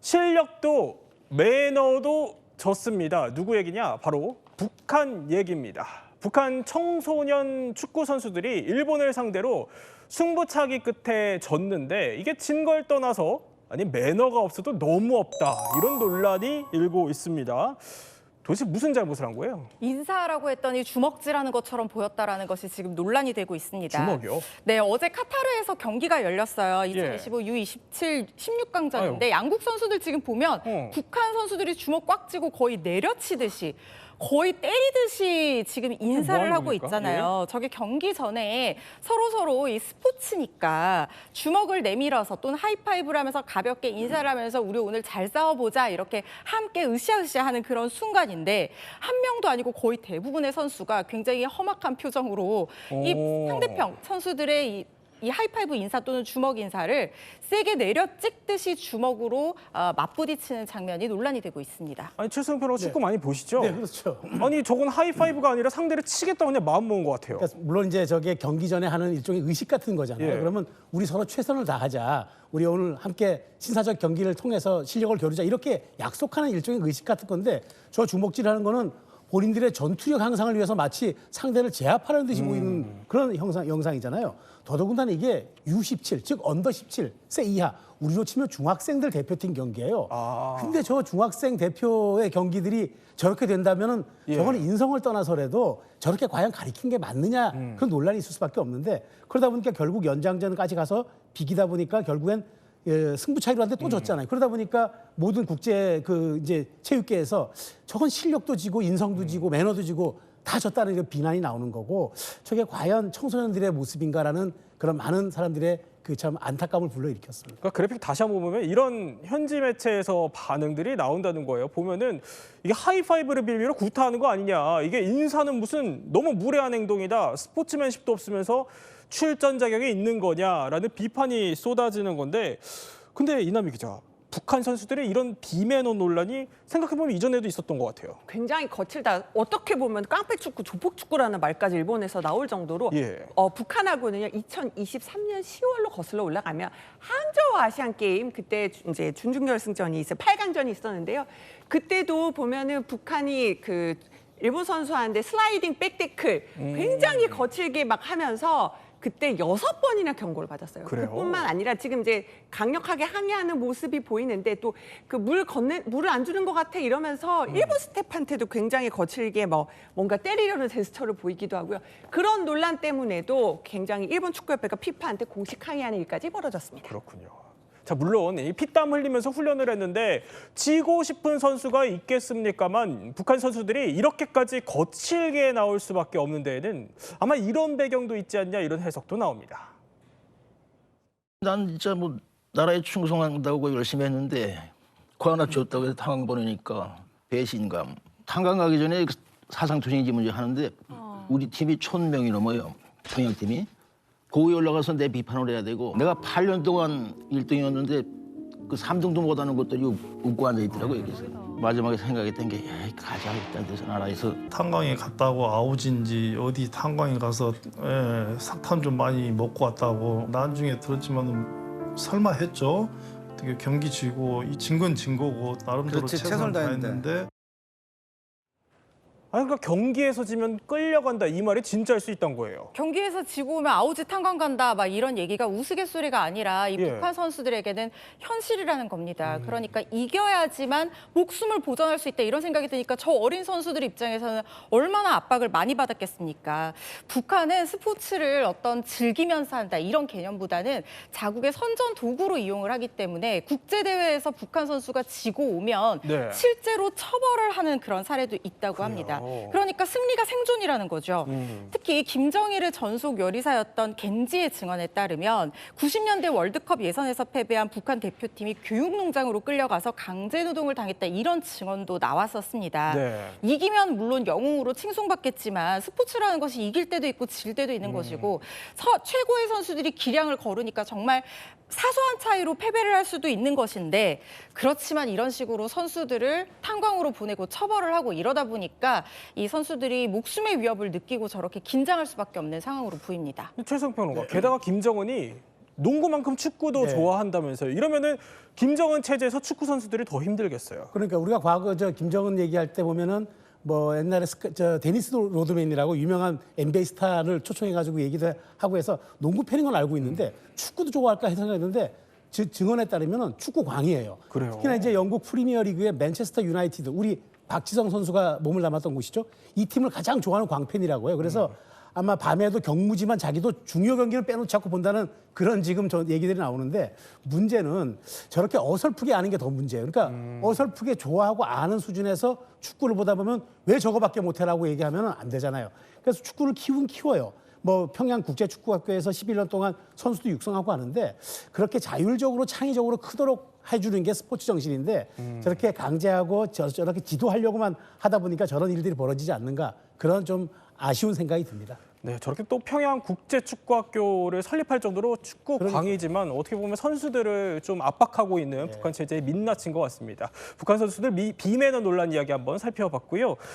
실력도 매너도 졌습니다. 누구 얘기냐? 바로 북한 얘기입니다. 북한 청소년 축구 선수들이 일본을 상대로 승부차기 끝에 졌는데 이게 진 걸 떠나서 아니 매너가 없어도 너무 없다 이런 논란이 일고 있습니다. 도대체 무슨 잘못을 한 거예요? 인사라고 했더니 주먹질하는 것처럼 보였다라는 것이 지금 논란이 되고 있습니다. 주먹이요? 네, 어제 카타르에서 경기가 열렸어요. 2025 U27 16강전인데 양국 선수들 지금 보면 북한 선수들이 주먹 꽉 쥐고 거의 내려치듯이 거의 때리듯이 지금 인사를 하고 겁니까? 있잖아요. 저게 경기 전에 서로 이 스포츠니까 주먹을 내밀어서 또는 하이파이브를 하면서 가볍게 인사를 하면서 우리 오늘 잘 싸워보자 이렇게 함께 으쌰으쌰 하는 그런 순간인데 한 명도 아니고 거의 대부분의 선수가 굉장히 험악한 표정으로 이 상대편 선수들의 이 하이파이브 인사 또는 주먹 인사를 세게 내려 찍듯이 주먹으로 맞부딪히는 장면이 논란이 되고 있습니다. 아니 최수영 프로 축구 많이 보시죠? 네, 그렇죠. 아니 저건 하이파이브가 아니라 상대를 치겠다고 그냥 마음 먹은 것 같아요. 그러니까 물론 이제 저게 경기 전에 하는 일종의 의식 같은 거잖아요. 예. 그러면 우리 서로 최선을 다하자. 우리 오늘 함께 신사적 경기를 통해서 실력을 겨루자. 이렇게 약속하는 일종의 의식 같은 건데 저 주먹질하는 거는 본인들의 전투력 향상을 위해서 마치 상대를 제압하는 듯이 보이는 그런 영상이잖아요. 더더군다나 이게 U17, 즉 언더 17세 이하, 우리로 치면 중학생들 대표팀 경기예요. 근데 저 중학생 대표의 경기들이 저렇게 된다면은 저거는 인성을 떠나서라도 저렇게 과연 가리킨 게 맞느냐 그런 논란이 있을 수밖에 없는데 그러다 보니까 결국 연장전까지 가서 비기다 보니까 결국엔 승부 차이로 하는데 또 졌잖아요. 그러다 보니까 모든 국제 이제 체육계에서 저건 실력도 지고 인성도 지고 매너도 지고 다 졌다는 이런 비난이 나오는 거고 저게 과연 청소년들의 모습인가라는 그런 많은 사람들의 그 참 안타까움을 불러일으켰습니다. 그러니까 그래픽 다시 한번 보면 이런 현지 매체에서 반응들이 나온다는 거예요. 보면은 이게 하이파이브를 빌미로 구타하는 거 아니냐. 이게 인사는 무슨 너무 무례한 행동이다. 스포츠맨십도 없으면서 출전 자격이 있는 거냐라는 비판이 쏟아지는 건데 근데 이남희 기자, 북한 선수들의 이런 비매너 논란이 생각해보면 이전에도 있었던 것 같아요. 굉장히 거칠다. 어떻게 보면 깡패축구, 조폭축구라는 말까지 일본에서 나올 정도로 북한하고는요 2023년 10월로 거슬러 올라가면 항저우 아시안 게임 그때 이제 준중결승전이 있어요. 8강전이 있었는데요. 그때도 보면은 북한이 그 일본 선수한테 슬라이딩 백태클 굉장히 거칠게 막 하면서 그때 6번이나 경고를 받았어요. 그래요? 그뿐만 아니라 지금 이제 강력하게 항의하는 모습이 보이는데 또 그 물을 안 주는 것 같아 이러면서 일본 스태프한테도 굉장히 거칠게 뭔가 때리려는 제스처를 보이기도 하고요. 그런 논란 때문에도 굉장히 일본 축구협회가 피파한테 공식 항의하는 일까지 벌어졌습니다. 그렇군요. 자, 물론 이 피땀 흘리면서 훈련을 했는데 지고 싶은 선수가 있겠습니까만 북한 선수들이 이렇게까지 거칠게 나올 수밖에 없는 데에는 아마 이런 배경도 있지 않냐 이런 해석도 나옵니다. 난 진짜 뭐 나라에 충성한다고 열심히 했는데 그 하나 줬다고 해서 탄광 보내니까 배신감. 탄광 가기 전에 사상투쟁지 문제 하는데 우리 팀이 1,000명이 넘어요. 평양팀이. 거기 올라가서 내 비판을 해야 되고 내가 8년 동안 1등이었는데 그 3등도 못하는 것들이 웃고 앉아있더라고요. 그래서 마지막에 생각했던 게 가자 일단 데서 나라에서. 탄광에 갔다고 아우지인지 어디 탄광에 가서 사탕 좀 많이 먹고 왔다고 나중에 들었지만 설마 했죠. 어떻게 경기 지고 이 진 건 진 거고 나름대로 최선을 다했는데. 아니, 그러니까 경기에서 지면 끌려간다 이 말이 진짜일 수 있다는 거예요. 경기에서 지고 오면 아우지 탄광 간다 막 이런 얘기가 우스갯소리가 아니라 이 북한 선수들에게는 현실이라는 겁니다. 그러니까 이겨야지만 목숨을 보전할 수 있다 이런 생각이 드니까 저 어린 선수들 입장에서는 얼마나 압박을 많이 받았겠습니까. 북한은 스포츠를 어떤 즐기면서 한다 이런 개념보다는 자국의 선전 도구로 이용을 하기 때문에 국제대회에서 북한 선수가 지고 오면 실제로 처벌을 하는 그런 사례도 있다고 합니다. 그러니까 승리가 생존이라는 거죠. 특히 김정일의 전속 요리사였던 겐지의 증언에 따르면 90년대 월드컵 예선에서 패배한 북한 대표팀이 교육농장으로 끌려가서 강제노동을 당했다 이런 증언도 나왔었습니다. 이기면 물론 영웅으로 칭송받겠지만 스포츠라는 것이 이길 때도 있고 질 때도 있는 것이고 최고의 선수들이 기량을 거르니까 정말 사소한 차이로 패배를 할 수도 있는 것인데 그렇지만 이런 식으로 선수들을 탄광으로 보내고 처벌을 하고 이러다 보니까 이 선수들이 목숨의 위협을 느끼고 저렇게 긴장할 수밖에 없는 상황으로 보입니다. 최수영 평론가, 게다가 김정은이 농구만큼 축구도 네. 좋아한다면서요. 이러면은 김정은 체제에서 축구 선수들이 더 힘들겠어요. 그러니까 우리가 과거 김정은 얘기할 때 보면은 뭐 옛날에 데니스 로드맨이라고 유명한 NBA 스타를 초청해가지고 얘기도 하고 해서 농구 팬인 건 알고 있는데 축구도 좋아할까 생각했는데 증언에 따르면은 축구 광이에요. 그래요? 특히나 이제 영국 프리미어리그의 맨체스터 유나이티드 우리 박지성 선수가 몸을 담았던 곳이죠. 이 팀을 가장 좋아하는 광팬이라고 해요. 그래서 아마 밤에도 경무지만 자기도 중요 경기를 빼놓지 않고 본다는 그런 지금 저 얘기들이 나오는데 문제는 저렇게 어설프게 아는 게 더 문제예요. 그러니까 어설프게 좋아하고 아는 수준에서 축구를 보다 보면 왜 저거밖에 못해라고 얘기하면 안 되잖아요. 그래서 축구를 키워요. 뭐 평양 국제축구학교에서 11년 동안 선수도 육성하고 하는데 그렇게 자율적으로 창의적으로 크도록 해주는 게 스포츠 정신인데 저렇게 강제하고 저렇게 지도하려고만 하다 보니까 저런 일들이 벌어지지 않는가 그런 좀 아쉬운 생각이 듭니다. 네, 저렇게 또 평양 국제축구학교를 설립할 정도로 축구 그러니까. 광이지만 어떻게 보면 선수들을 좀 압박하고 있는 북한 체제의 민낯인 것 같습니다. 북한 선수들 비매너 논란 이야기 한번 살펴봤고요.